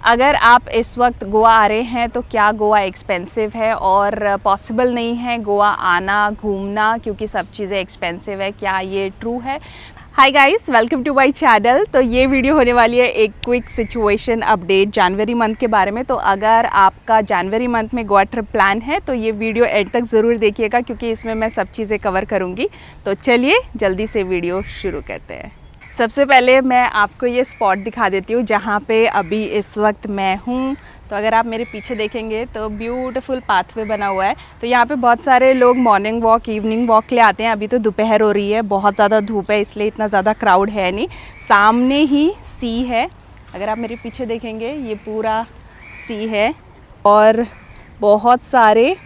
अगर आप इस वक्त गोवा आ रहे हैं तो क्या गोवा एक्सपेंसिव है और पॉसिबल नहीं है गोवा आना घूमना क्योंकि सब चीज़ें एक्सपेंसिव है, क्या ये ट्रू है? Hi guys, welcome to my channel. तो ये वीडियो होने वाली है एक क्विक सिचुएशन अपडेट जनवरी मंथ के बारे में। तो अगर आपका जनवरी मंथ में गोवा ट्रिप प्लान है तो ये वीडियो एंड तक ज़रूर देखिएगा क्योंकि इसमें मैं सब चीज़ें कवर करूँगी। तो चलिए जल्दी से वीडियो शुरू करते हैं। सबसे पहले मैं आपको ये स्पॉट दिखा देती हूँ जहाँ पे अभी इस वक्त मैं हूँ। तो अगर आप मेरे पीछे देखेंगे तो ब्यूटीफुल पाथवे बना हुआ है। तो यहाँ पे बहुत सारे लोग मॉर्निंग वॉक इवनिंग वॉक के लिए आते हैं। अभी तो दोपहर हो रही है, बहुत ज़्यादा धूप है इसलिए इतना ज़्यादा क्राउड है नहीं। सामने ही सी है, अगर आप मेरे पीछे देखेंगे ये पूरा सी है और बहुत सारे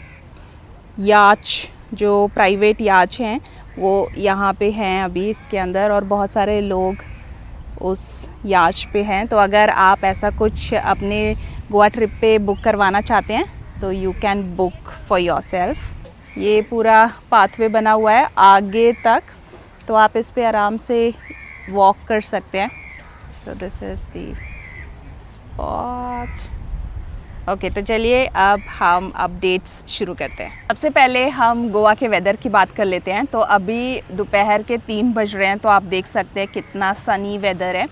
याच जो प्राइवेट याच हैं वो यहाँ पे हैं अभी इसके अंदर और बहुत सारे लोग उस याच पे हैं। तो अगर आप ऐसा कुछ अपने गोवा ट्रिप पे बुक करवाना चाहते हैं तो you can book for yourself. ये पूरा पाथवे बना हुआ है आगे तक, तो आप इस पे आराम से वॉक कर सकते हैं। So this is the spot. Okay, तो चलिए अब हम अपडेट्स शुरू करते हैं। सबसे पहले हम गोवा के वेदर की बात कर लेते हैं। तो अभी दोपहर के 3 बज रहे हैं, तो आप देख सकते हैं कितना सनी वेदर है।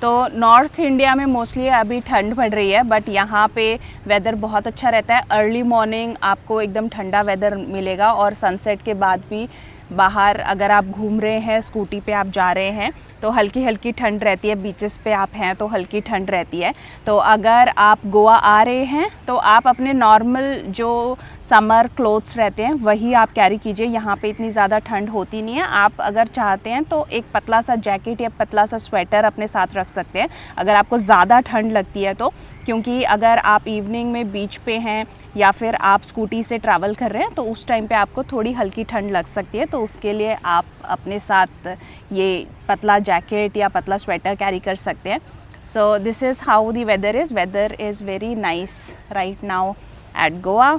तो नॉर्थ इंडिया में मोस्टली अभी ठंड पड़ रही है बट यहाँ पे वेदर बहुत अच्छा रहता है। अर्ली मॉर्निंग आपको एकदम ठंडा वेदर मिलेगा और सनसेट के बाद भी बाहर अगर आप घूम रहे हैं, स्कूटी पे आप जा रहे हैं तो हल्की हल्की ठंड रहती है। बीचेस पे आप हैं तो हल्की ठंड रहती है। तो अगर आप गोवा आ रहे हैं तो आप अपने नॉर्मल जो समर क्लोथ्स रहते हैं वही आप कैरी कीजिए। यहाँ पे इतनी ज़्यादा ठंड होती नहीं है। आप अगर चाहते हैं तो एक पतला सा जैकेट या पतला सा स्वेटर अपने साथ रख सकते हैं अगर आपको ज़्यादा ठंड लगती है तो, क्योंकि अगर आप इवनिंग में बीच पे हैं या फिर आप स्कूटी से ट्रैवल कर रहे हैं तो उस टाइम पे आपको थोड़ी हल्की ठंड लग सकती है। तो उसके लिए आप अपने साथ ये पतला जैकेट या पतला स्वेटर कैरी कर सकते हैं। So this is how the weather is. Weather is very nice right now at Goa.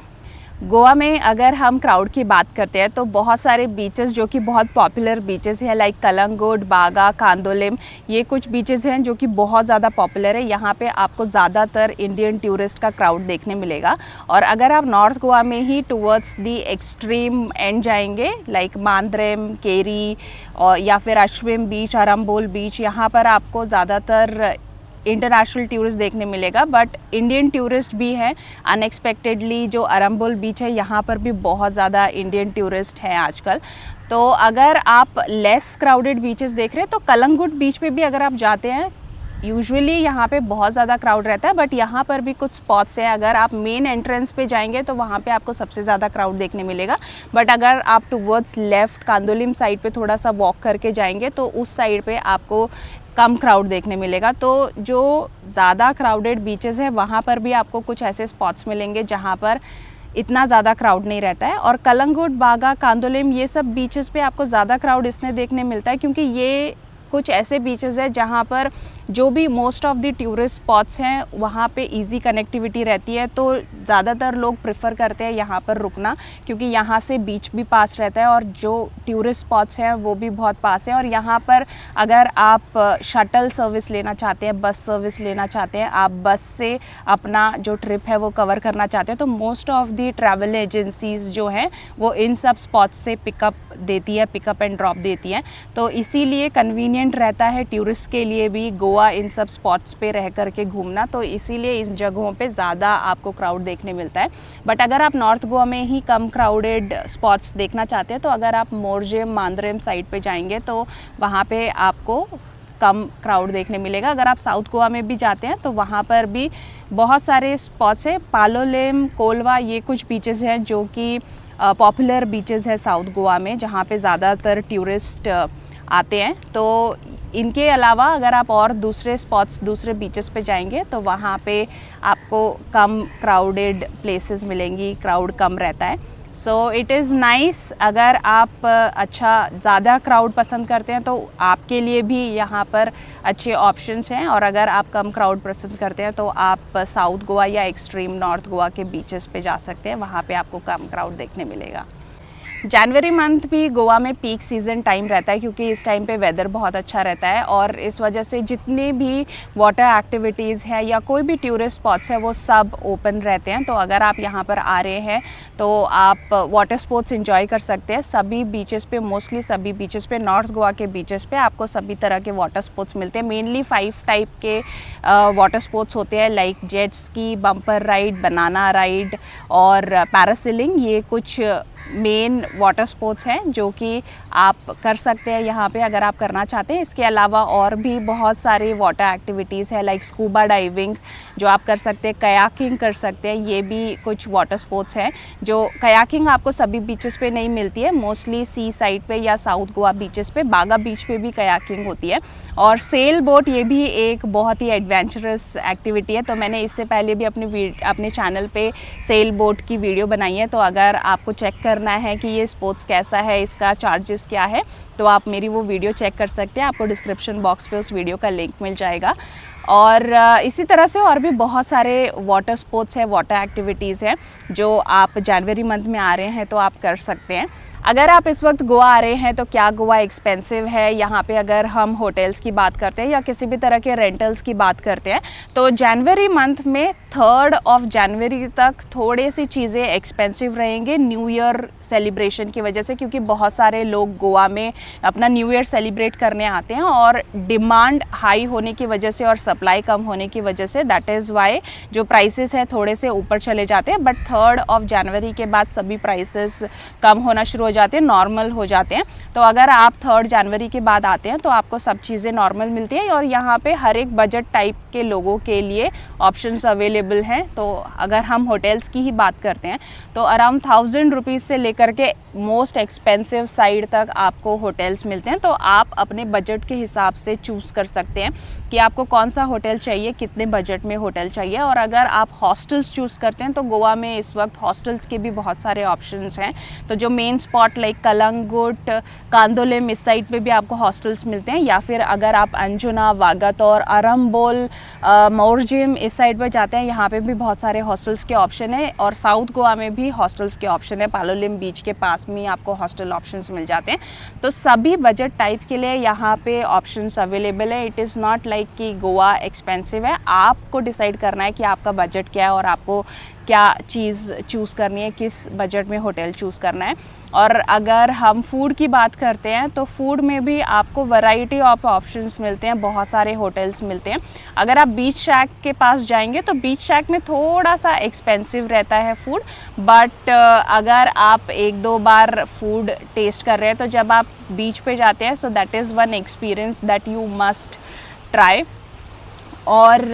Goa में अगर हम क्राउड की बात करते हैं तो बहुत सारे बीचेस जो कि बहुत पॉपुलर बीचेस हैं लाइक कलंगुट, बागा, कांदोलिम, ये कुछ बीचेस हैं जो कि बहुत ज़्यादा पॉपुलर है। यहाँ पे आपको ज़्यादातर इंडियन टूरिस्ट का क्राउड देखने मिलेगा। और अगर आप नॉर्थ गोवा में ही टूवर्ड्स दी एक्सट्रीम एंड जाएंगे लाइक मांद्रेम, केरी और या फिर अश्विम बीच, अरम्बोल बीच, यहाँ पर आपको ज़्यादातर इंटरनेशनल टूरिस्ट देखने मिलेगा बट इंडियन टूरिस्ट भी हैं। अनएक्सपेक्टेडली जो अरम्बोल बीच है यहाँ पर भी बहुत ज़्यादा इंडियन टूरिस्ट हैं आजकल। तो अगर आप लेस क्राउडेड बीचेस देख रहे हैं तो कलंगुट बीच पे भी अगर आप जाते हैं यूजुअली यहाँ पे बहुत ज़्यादा क्राउड रहता है बट यहाँ पर भी कुछ स्पॉट्स हैं। अगर आप मेन एंट्रेंस पे जाएंगे तो वहाँ पे आपको सबसे ज़्यादा क्राउड देखने मिलेगा बट अगर आप टुवर्ड्स लेफ़्ट कांदोलिम साइड पे थोड़ा सा वॉक करके जाएंगे तो उस साइड पे आपको कम क्राउड देखने मिलेगा। तो जो ज़्यादा क्राउडेड बीचेस है वहाँ पर भी आपको कुछ ऐसे स्पॉट्स मिलेंगे जहाँ पर इतना ज़्यादा क्राउड नहीं रहता है। और कलंगुट, बागा, कांदोलिम ये सब बीचेस पे आपको ज़्यादा क्राउड इसलिए देखने मिलता है क्योंकि ये कुछ ऐसे बीचेस हैं जहाँ पर जो भी most of the tourist spots हैं वहाँ पे इजी कनेक्टिविटी रहती है। तो ज़्यादातर लोग प्रेफर करते हैं यहाँ पर रुकना क्योंकि यहाँ से बीच भी पास रहता है और जो टूरिस्ट स्पॉट्स हैं वो भी बहुत पास है। और यहाँ पर अगर आप शटल सर्विस लेना चाहते हैं, बस सर्विस लेना चाहते हैं, आप बस से अपना जो ट्रिप है वो कवर करना चाहते हैं तो most of the travel agencies जो हैं वो इन सब स्पॉट्स से पिकअप देती है, पिकअप एंड ड्रॉप देती हैं। तो इसीलिए कन्वीनियंट रहता है टूरिस्ट के लिए भी गोवा इन सब स्पॉट्स पे रह कर के घूमना। तो इसीलिए इन जगहों पे ज़्यादा आपको क्राउड देखने मिलता है। बट अगर आप नॉर्थ गोवा में ही कम क्राउडेड स्पॉट्स देखना चाहते हैं तो अगर आप मोरजेम, मांद्रेम साइड पे जाएंगे तो वहाँ पे आपको कम क्राउड देखने मिलेगा। अगर आप साउथ गोवा में भी जाते हैं तो वहाँ पर भी बहुत सारे स्पॉट्स हैं। पालोलेम, कोलवा, ये कुछ बीचेस हैं जो कि पॉपुलर बीचेस है साउथ गोवा में जहाँ पे ज़्यादातर टूरिस्ट आते हैं। तो इनके अलावा अगर आप और दूसरे स्पॉट्स, दूसरे बीचेस पे जाएंगे तो वहाँ पे आपको कम क्राउडेड प्लेसेस मिलेंगी, क्राउड कम रहता है। So it is nice. अगर आप अच्छा ज़्यादा क्राउड पसंद करते हैं तो आपके लिए भी यहाँ पर अच्छे ऑप्शंस हैं। और अगर आप कम क्राउड पसंद करते हैं तो आप साउथ गोवा या एक्सट्रीम नॉर्थ गोवा के बीचेस पे जा सकते हैं, वहाँ पे आपको कम क्राउड देखने मिलेगा। जनवरी मंथ भी गोवा में पीक सीज़न टाइम रहता है क्योंकि इस टाइम पे वेदर बहुत अच्छा रहता है और इस वजह से जितने भी वाटर एक्टिविटीज़ हैं या कोई भी टूरिस्ट स्पॉट्स है वो सब ओपन रहते हैं। तो अगर आप यहाँ पर आ रहे हैं तो आप वाटर स्पोर्ट्स एंजॉय कर सकते हैं। सभी बीचेस पे, मोस्टली सभी बीचेस पे, नॉर्थ गोवा के बीचेस पे आपको सभी तरह के वाटर स्पोर्ट्स मिलते हैं। मेनली 5 टाइप के वाटर स्पोर्ट्स होते हैं, like jet ski, bumper ride, banana ride और पैरासेलिंग। ये कुछ मेन वाटर स्पोर्ट्स हैं जो कि आप कर सकते हैं यहाँ पे अगर आप करना चाहते हैं। इसके अलावा और भी बहुत सारी वाटर एक्टिविटीज़ है, लाइक स्कूबा डाइविंग जो आप कर सकते हैं, कयाकिंग कर सकते हैं। ये भी कुछ वाटर स्पोर्ट्स हैं जो कयाकिंग आपको सभी बीचेस पे नहीं मिलती है, मोस्टली सी साइड पे या साउथ गोवा बीचेस पे। बागा बीच पे भी कयाकिंग होती है। और सेल बोट, ये भी एक बहुत ही एडवेंचरस एक्टिविटी है। तो मैंने इससे पहले भी अपने चैनल पे सेल बोट की वीडियो बनाई है। तो अगर आपको चेक करना है कि ये स्पोर्ट्स कैसा है, इसका चार्जेस क्या है, तो आप मेरी वो वीडियो चेक कर सकते हैं। आपको डिस्क्रिप्शन बॉक्स पे उस वीडियो का लिंक मिल जाएगा। और इसी तरह से और भी बहुत सारे वाटर स्पोर्ट्स है, वाटर एक्टिविटीज़ हैं जो आप जनवरी मंथ में आ रहे हैं तो आप कर सकते हैं। अगर आप इस वक्त गोवा आ रहे हैं तो क्या गोवा एक्सपेंसिव है? यहाँ पे अगर हम होटल्स की बात करते हैं या किसी भी तरह के रेंटल्स की बात करते हैं तो जनवरी मंथ में 3 जनवरी तक थोड़ी सी चीज़ें एक्सपेंसिव रहेंगे न्यू ईयर सेलिब्रेशन की वजह से, क्योंकि बहुत सारे लोग गोवा में अपना न्यू ईयर सेलिब्रेट करने आते हैं और डिमांड हाई होने की वजह से और सप्लाई कम होने की वजह से दैट इज़ वाई जो प्राइसेस हैं थोड़े से ऊपर चले जाते हैं। बट 3 जनवरी के बाद सभी प्राइसेस कम होना शुरू हो जाते हैं, नॉर्मल हो जाते हैं। तो अगर आप 3 जनवरी के बाद आते हैं तो आपको सब चीज़ें नॉर्मल मिलती है और यहाँ पे हर एक बजट टाइप के लोगों के लिए ऑप्शंस अवेलेबल हैं। तो अगर हम होटल्स की ही बात करते हैं तो अराउंड 1000 रुपीज़ से लेकर के मोस्ट एक्सपेंसिव साइड तक आपको होटल्स मिलते हैं। तो आप अपने बजट के हिसाब से चूज़ कर सकते हैं कि आपको कौन सा होटल चाहिए, कितने बजट में होटल चाहिए। और अगर आप हॉस्टल्स चूज़ करते हैं तो गोवा में इस वक्त हॉस्टल्स के भी बहुत सारे ऑप्शंस हैं। तो जो मेन स्पॉट लाइक कलंगुट, कांदोलेम, इस साइड पे भी आपको हॉस्टल्स मिलते हैं। या फिर अगर आप अंजुना, वागतौर, अरम्बोल, मोरजिम इस साइड पर जाते हैं, यहाँ पे भी बहुत सारे हॉस्टल्स के ऑप्शन है। और साउथ गोवा में भी हॉस्टल्स के ऑप्शन है, पालोलिम बीच के पास में आपको हॉस्टल ऑप्शंस मिल जाते हैं। तो सभी बजट टाइप के लिए यहाँ पे ऑप्शंस अवेलेबल है। इट इज़ नॉट लाइक कि गोवा एक्सपेंसिव है। आपको डिसाइड करना है कि आपका बजट क्या है और आपको क्या चीज़ चूज़ करनी है, किस बजट में होटल चूज़ करना है। और अगर हम फूड की बात करते हैं तो फूड में भी आपको वैरायटी ऑफ ऑप्शंस मिलते हैं, बहुत सारे होटल्स मिलते हैं। अगर आप बीच शैक के पास जाएंगे तो बीच शैक में थोड़ा सा एक्सपेंसिव रहता है फूड, बट अगर आप 1-2 बार फूड टेस्ट कर रहे हैं तो जब आप बीच पे जाते हैं so that is one experience that you must try. और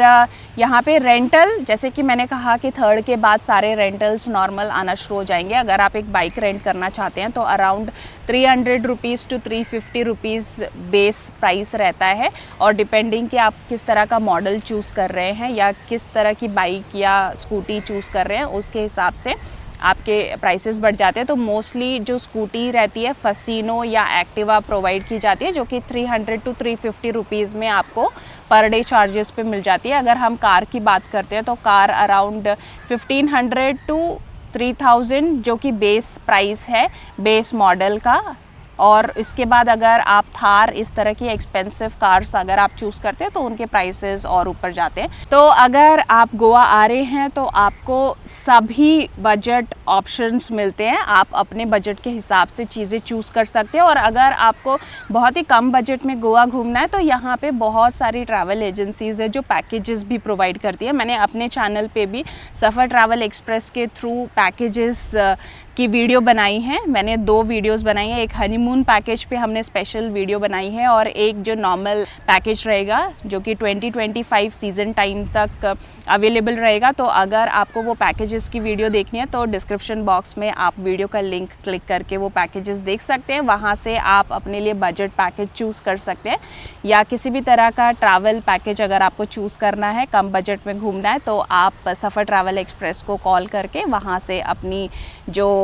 यहाँ पे रेंटल, जैसे कि मैंने कहा कि 3 के बाद सारे रेंटल्स नॉर्मल आना शुरू हो जाएंगे। अगर आप एक बाइक रेंट करना चाहते हैं तो around 300 rupees to 350 rupees base price रहता है। और डिपेंडिंग कि आप किस तरह का मॉडल चूज़ कर रहे हैं या किस तरह की बाइक या स्कूटी चूज़ कर रहे हैं उसके हिसाब से आपके प्राइसेस बढ़ जाते हैं। तो मोस्टली जो स्कूटी रहती है फसीनो या एक्टिवा प्रोवाइड की जाती है जो कि 300 टू 350 रुपीज़ में आपको पर डे चार्जेस पे मिल जाती है। अगर हम कार की बात करते हैं तो कार अराउंड 1500 टू 3000 जो कि बेस प्राइस है बेस मॉडल का। और इसके बाद अगर आप थार, इस तरह की एक्सपेंसिव कार्स अगर आप चूज़ करते हैं तो उनके प्राइसेस और ऊपर जाते हैं। तो अगर आप गोवा आ रहे हैं तो आपको सभी बजट ऑप्शंस मिलते हैं, आप अपने बजट के हिसाब से चीज़ें चूज़ कर सकते हैं। और अगर आपको बहुत ही कम बजट में गोवा घूमना है तो यहाँ पे बहुत सारी ट्रैवल एजेंसीज़ है जो पैकेजेस भी प्रोवाइड करती है। मैंने अपने चैनल पे भी सफ़र ट्रैवल एक्सप्रेस के थ्रू पैकेजेस की वीडियो बनाई है। मैंने 2 वीडियोस बनाई हैं, एक हनीमून पैकेज पे हमने स्पेशल वीडियो बनाई है और एक जो नॉर्मल पैकेज रहेगा जो कि 2025 सीज़न टाइम तक अवेलेबल रहेगा। तो अगर आपको वो पैकेजेस की वीडियो देखनी है तो डिस्क्रिप्शन बॉक्स में आप वीडियो का लिंक क्लिक करके वो पैकेजेस देख सकते हैं। वहाँ से आप अपने लिए बजट पैकेज चूज़ कर सकते हैं या किसी भी तरह का ट्रैवल पैकेज अगर आपको चूज़ करना है, कम बजट में घूमना है, तो आप सफ़र ट्रैवल एक्सप्रेस को कॉल करके वहाँ से अपनी जो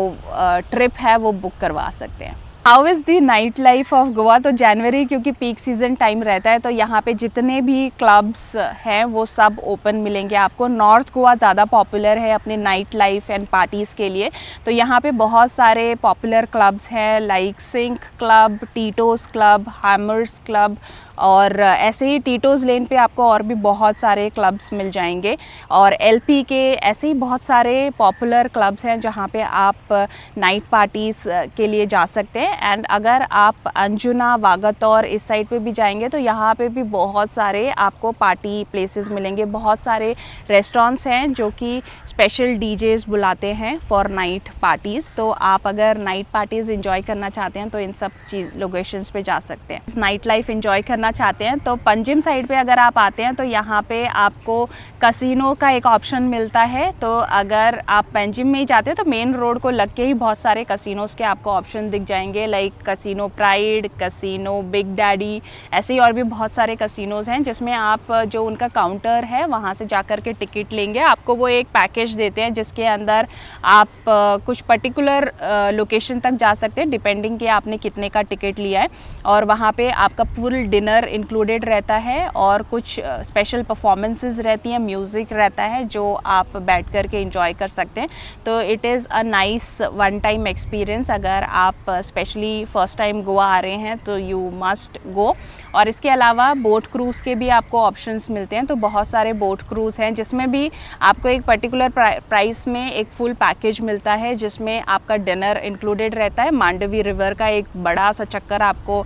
ट्रिप है वो बुक करवा सकते हैं। How is the night life of Goa? तो जनवरी क्योंकि पीक सीज़न टाइम रहता है तो यहाँ पे जितने भी क्लब्स हैं वो सब ओपन मिलेंगे आपको। नॉर्थ गोवा ज़्यादा पॉपुलर है अपने नाइट लाइफ एंड पार्टीज़ के लिए, तो यहाँ पे बहुत सारे पॉपुलर क्लब्स हैं like SinQ club, Tito's club, Hammerz club, और ऐसे ही टीटोज़ लेन पे आपको और भी बहुत सारे क्लब्स मिल जाएंगे। और एलपी के ऐसे ही बहुत सारे पॉपुलर क्लब्स हैं जहाँ पे आप नाइट पार्टीज़ के लिए जा सकते हैं। एंड अगर आप अंजुना, वागातोर इस साइड पे भी जाएंगे तो यहाँ पे भी बहुत सारे आपको पार्टी प्लेसेस मिलेंगे। बहुत सारे रेस्टोरेंट्स हैं जो कि स्पेशल डीजेस बुलाते हैं फॉर नाइट पार्टीज़। तो आप अगर नाइट पार्टीज़ इंजॉय करना चाहते हैं तो इन सब लोकेशंस पे जा सकते हैं। नाइट लाइफ इंजॉय करना चाहते हैं तो पंजिम साइड पे अगर आप आते हैं तो यहाँ पे आपको कसिनो का एक ऑप्शन मिलता है। तो अगर आप पंजिम में ही जाते हैं तो मेन रोड को लग के ही बहुत सारे कसिनोज़ के आपको ऑप्शन दिख जाएंगे like casino pride, casino big daddy, ऐसे ही और भी बहुत सारे कसिनोज़ हैं जिसमें आप जो उनका काउंटर है वहाँ से जा कर के टिकट लेंगे। आपको वो एक पैकेज देते हैं जिसके अंदर आप कुछ पर्टिकुलर लोकेशन तक जा सकते हैं डिपेंडिंग कि आपने कितने का टिकट लिया है, और वहाँ पे आपका फुल डिनर इंक्लूडेड रहता है और कुछ स्पेशल परफॉर्मेंसेस रहती हैं, म्यूज़िक रहता है जो आप बैठ कर के इंजॉय कर सकते हैं। तो it is a nice one time experience. अगर आप स्पेशली फ़र्स्ट टाइम गोवा आ रहे हैं तो यू मस्ट गो। और इसके अलावा बोट क्रूज़ के भी आपको ऑप्शंस मिलते हैं। तो बहुत सारे बोट क्रूज़ हैं जिसमें भी आपको एक पर्टिकुलर प्राइस में एक फुल पैकेज मिलता है जिसमें आपका डिनर इंक्लूडेड रहता है। मांडवी रिवर का एक बड़ा सा चक्कर आपको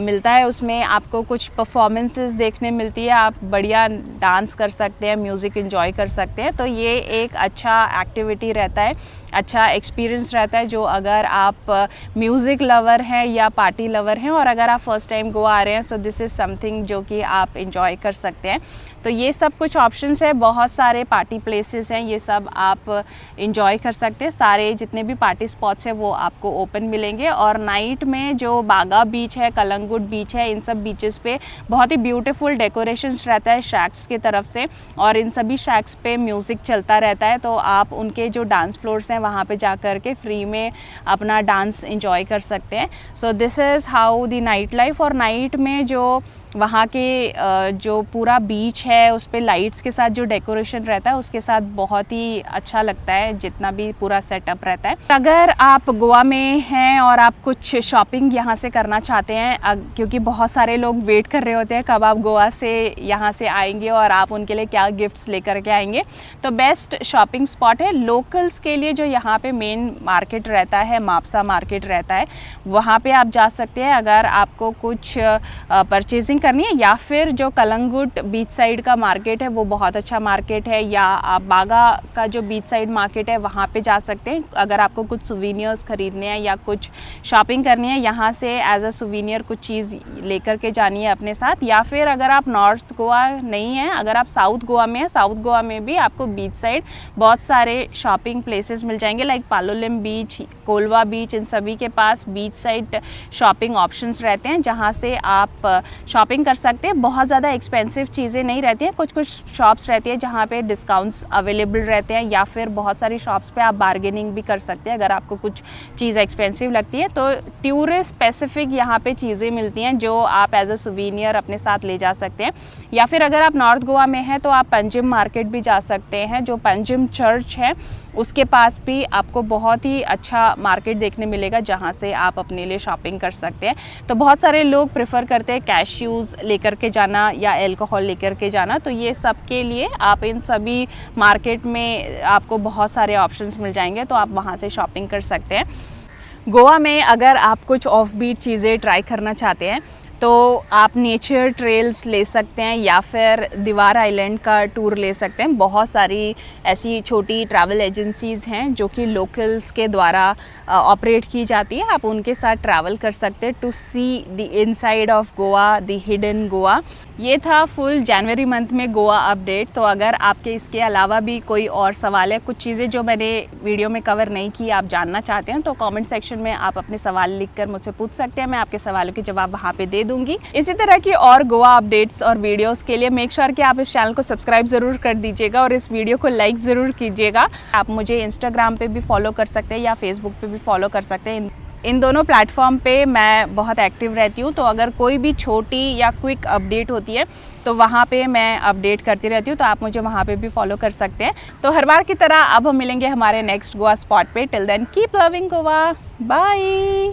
मिलता है, उसमें आपको कुछ परफॉर्मेंसेस देखने मिलती है, आप बढ़िया डांस कर सकते हैं, म्यूज़िक एंजॉय कर सकते हैं। तो ये एक अच्छा एक्टिविटी रहता है, अच्छा एक्सपीरियंस रहता है जो अगर आप म्यूज़िक लवर हैं या पार्टी लवर हैं और अगर आप फर्स्ट टाइम गोवा आ रहे हैं सो दिस इज़ समथिंग जो कि आप इंजॉय कर सकते हैं। तो ये सब कुछ ऑप्शंस है, बहुत सारे पार्टी प्लेसेस हैं, ये सब आप इंजॉय कर सकते हैं। सारे जितने भी पार्टी स्पॉट्स हैं वो आपको ओपन मिलेंगे। और नाइट में जो बागा बीच है, कलंगुट बीच है, इन सब बीचेस पे बहुत ही ब्यूटीफुल डेकोरेशंस रहता है शैक्स की तरफ से, और इन सभी शैक्स पे म्यूज़िक चलता रहता है। तो आप उनके जो डांस फ्लोर्स हैं वहाँ पे जा कर के फ्री में अपना डांस इंजॉय कर सकते हैं। So this is how the night life. और नाइट में जो वहाँ के जो पूरा बीच है उस पे लाइट्स के साथ जो डेकोरेशन रहता है उसके साथ बहुत ही अच्छा लगता है, जितना भी पूरा सेटअप रहता है। अगर आप गोवा में हैं और आप कुछ शॉपिंग यहाँ से करना चाहते हैं, क्योंकि बहुत सारे लोग वेट कर रहे होते हैं कब आप गोवा से यहाँ से आएंगे और आप उनके लिए क्या गिफ्ट्स लेकर के आएंगे, तो बेस्ट शॉपिंग स्पॉट है लोकल्स के लिए जो यहाँ पे मेन मार्केट रहता है, मापसा मार्केट रहता है, वहाँ पे आप जा सकते हैं अगर आपको कुछ परचेजिंग करनी है। या फिर जो कलंगुट बीच साइड का मार्केट है वो बहुत अच्छा मार्केट है, या आप बागा का जो बीच साइड मार्केट है वहाँ पे जा सकते हैं अगर आपको कुछ सुवीनियर्स खरीदने हैं या कुछ शॉपिंग करनी है, यहाँ से एज अ सुवीनियर कुछ चीज़ लेकर के जानी है अपने साथ। या फिर अगर आप नॉर्थ गोवा नहीं है, अगर आप साउथ गोवा में हैं, साउथ गोवा में भी आपको बीच साइड बहुत सारे शॉपिंग प्लेसेस मिल जाएंगे लाइक पालोलिम बीच, कोलवा बीच, इन सभी के पास बीच साइड शॉपिंग ऑप्शंस रहते हैं जहाँ से आप शॉपिंग कर सकते हैं। बहुत ज़्यादा एक्सपेंसिव चीज़ें नहीं रहती हैं, कुछ कुछ शॉप्स रहती है जहाँ पे डिस्काउंट्स अवेलेबल रहते हैं, या फिर बहुत सारी शॉप्स पे आप बार्गेनिंग भी कर सकते हैं अगर आपको कुछ चीज़ एक्सपेंसिव लगती है। तो टूरिस्ट स्पेसिफिक यहाँ पे चीज़ें मिलती हैं जो आप एज अ सुवीनियर अपने साथ ले जा सकते हैं। या फिर अगर आप नॉर्थ गोवा में हैं तो आप पंजिम मार्केट भी जा सकते हैं, जो पंजिम चर्च है उसके पास भी आपको बहुत ही अच्छा मार्केट देखने मिलेगा जहाँ से आप अपने लिए शॉपिंग कर सकते हैं। तो बहुत सारे लोग प्रेफर करते हैं कैश्यूज़ लेकर के जाना या अल्कोहल लेकर के जाना, तो ये सब के लिए आप इन सभी मार्केट में आपको बहुत सारे ऑप्शंस मिल जाएंगे, तो आप वहाँ से शॉपिंग कर सकते हैं। गोवा में अगर आप कुछ ऑफ बीट चीज़ें ट्राई करना चाहते हैं तो आप नेचर ट्रेल्स ले सकते हैं या फिर दीवार आइलैंड का टूर ले सकते हैं। बहुत सारी ऐसी छोटी ट्रैवल एजेंसीज़ हैं जो कि लोकल्स के द्वारा ऑपरेट की जाती है, आप उनके साथ ट्रैवल कर सकते हैं to see the inside of Goa, the hidden Goa. ये था फुल जनवरी मंथ में गोवा अपडेट। तो अगर आपके इसके अलावा भी कोई और सवाल है, कुछ चीज़ें जो मैंने वीडियो में कवर नहीं की आप जानना चाहते हैं, तो कमेंट सेक्शन में आप अपने सवाल लिखकर मुझसे पूछ सकते हैं, मैं आपके सवालों के जवाब वहाँ पे दे दूँगी। इसी तरह की और गोवा अपडेट्स और वीडियोज़ के लिए मेक श्योर कि आप इस चैनल को सब्सक्राइब ज़रूर कर दीजिएगा और इस वीडियो को लाइक ज़रूर कीजिएगा। आप मुझे इंस्टाग्राम पर भी फॉलो कर सकते हैं या फेसबुक पर भी फॉलो कर सकते हैं। इन दोनों प्लेटफॉर्म पे मैं बहुत एक्टिव रहती हूँ, तो अगर कोई भी छोटी या क्विक अपडेट होती है तो वहाँ पे मैं अपडेट करती रहती हूँ, तो आप मुझे वहाँ पे भी फॉलो कर सकते हैं। तो हर बार की तरह अब हम मिलेंगे हमारे नेक्स्ट गोवा स्पॉट पे। Till then keep loving Goa, bye.